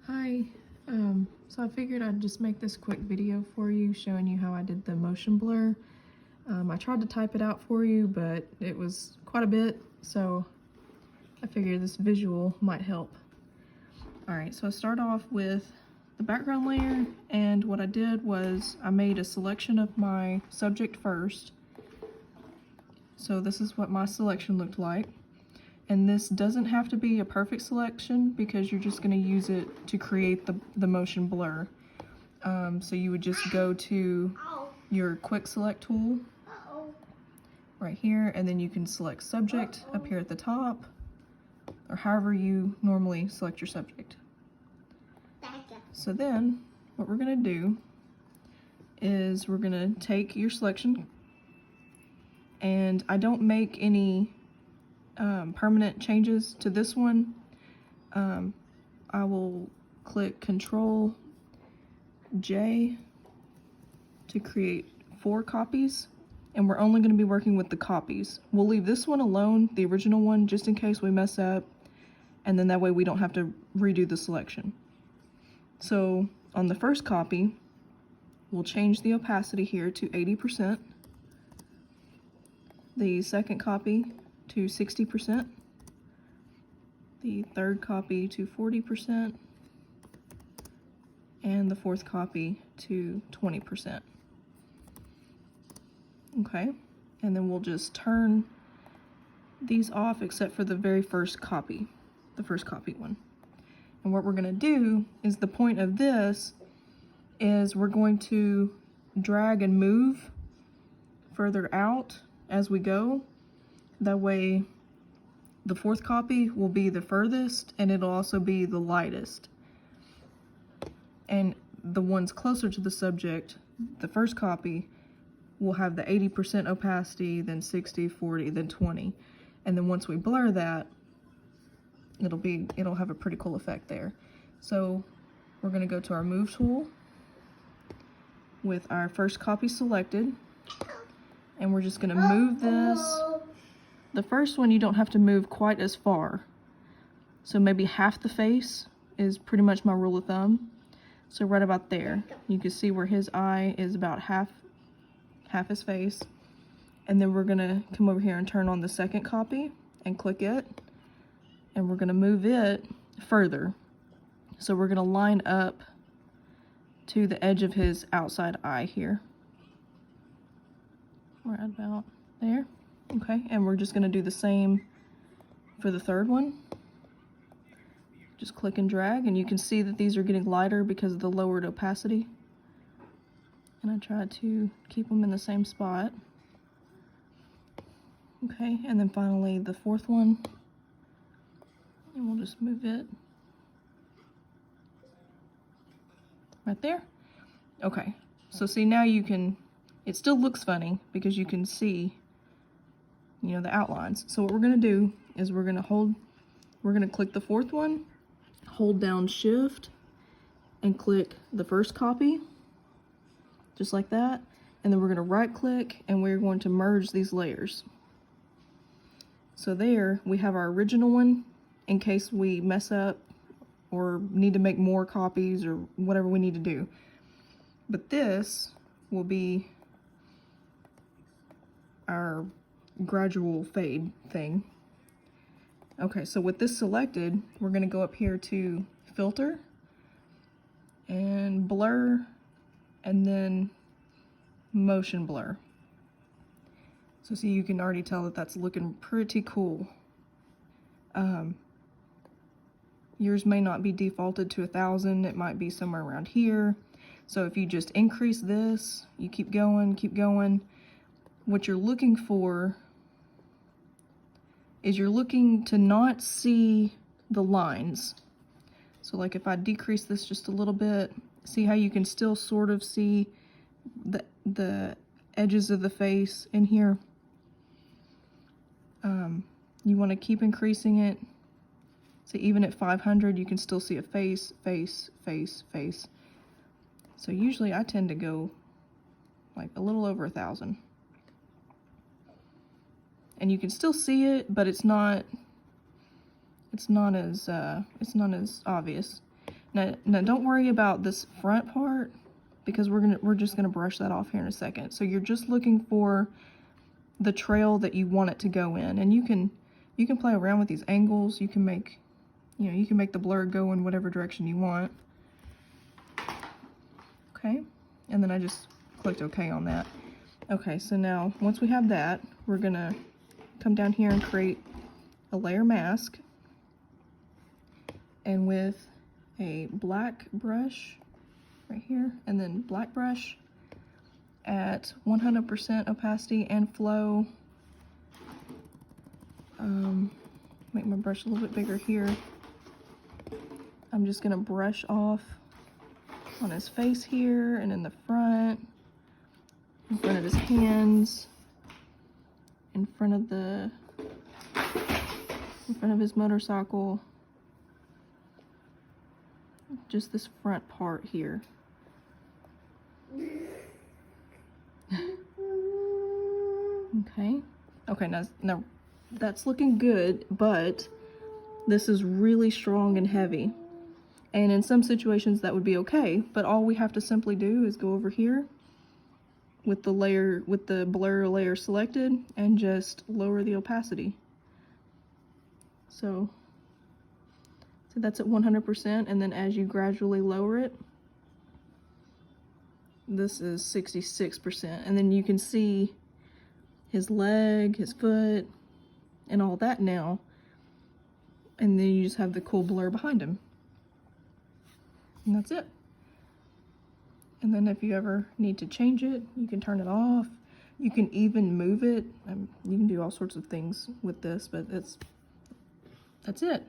Hi, so I figured I'd just make this quick video for you showing you how I did the motion blur. I tried to type it out for you, but it was quite a bit, so I figured this visual might help. Alright, so I start off with the background layer, and what I did was I made a selection of my subject first. So this is what my selection looked like. And this doesn't have to be a perfect selection because you're just going to use it to create the motion blur. So you would just go to your quick select tool right here, and then you can select subject up here at the top, or however you normally select your subject. So then what we're going to do is we're going to take your selection, and I don't make any permanent changes to this one. I will click Control J to create 4 copies, and we're only going to be working with the copies. We'll leave this one alone, the original one, just in case we mess up, and then that way we don't have to redo the selection. So on the first copy, we'll change the opacity here to 80%, the second copy to 60%, the third copy to 40%, and the fourth copy to 20%. Okay, and then we'll just turn these off except for the very first copy, the first copy one. And what we're going to do is, the point of this is we're going to drag and move further out as we go. That way the fourth copy will be the furthest, and it'll also be the lightest. And the ones closer to the subject, the first copy, will have the 80% opacity, then 60, 40, then 20. And then once we blur that, it'll have a pretty cool effect there. So we're going to go to our move tool with our first copy selected, and we're just going to move this. The first one you don't have to move quite as far. So maybe half the face is pretty much my rule of thumb. So right about there, you can see where his eye is about half his face. And then we're gonna come over here and turn on the second copy and click it. And we're gonna move it further. So we're gonna line up to the edge of his outside eye here. Right about there. Okay, and we're just going to do the same for the third one. Just click and drag, and you can see that these are getting lighter because of the lowered opacity. And I tried to keep them in the same spot. Okay, and then finally the fourth one. And we'll just move it right there. Okay, so see, now you can, it still looks funny because you can see, you know, the outlines. So what we're going to do is we're going to click the fourth one, hold down Shift, and click the first copy, just like that. And then we're going to right click, and we're going to merge these layers. So there we have our original one in case we mess up or need to make more copies or whatever we need to do. But this will be our gradual fade thing. Okay, so with this selected, we're going to go up here to filter and blur, and then motion blur. So see, you can already tell that that's looking pretty cool. Yours may not be defaulted to 1000, it might be somewhere around here. So if you just increase this, you keep going, what you're looking for is you're looking to not see the lines. So like if I decrease this just a little bit, see how you can still sort of see the edges of the face in here. You want to keep increasing it. So even at 500, you can still see a face, face, face, face. So usually I tend to go like a little over 1000. And you can still see it, but it's not as obvious. Now don't worry about this front part, because we're just gonna brush that off here in a second. So you're just looking for the trail that you want it to go in, and you can play around with these angles. You can make, you can make the blur go in whatever direction you want. Okay, and then I just clicked OK on that. Okay, so now once we have that, we're gonna come down here and create a layer mask, and with a black brush right here, and then black brush at 100% opacity and flow. Make my brush a little bit bigger here. I'm just gonna brush off on his face here, and in the front, in front of his hands, in front of his motorcycle, just this front part here. Okay, now that's looking good, but this is really strong and heavy. And in some situations that would be okay, but all we have to simply do is go over here with the blur layer selected and just lower the opacity. So that's at 100%, and then as you gradually lower it, this is 66%, and then you can see his leg, his foot, and all that now, and then you just have the cool blur behind him. And that's it. And then if you ever need to change it, you can turn it off. You can even move it. You can do all sorts of things with this, but that's it.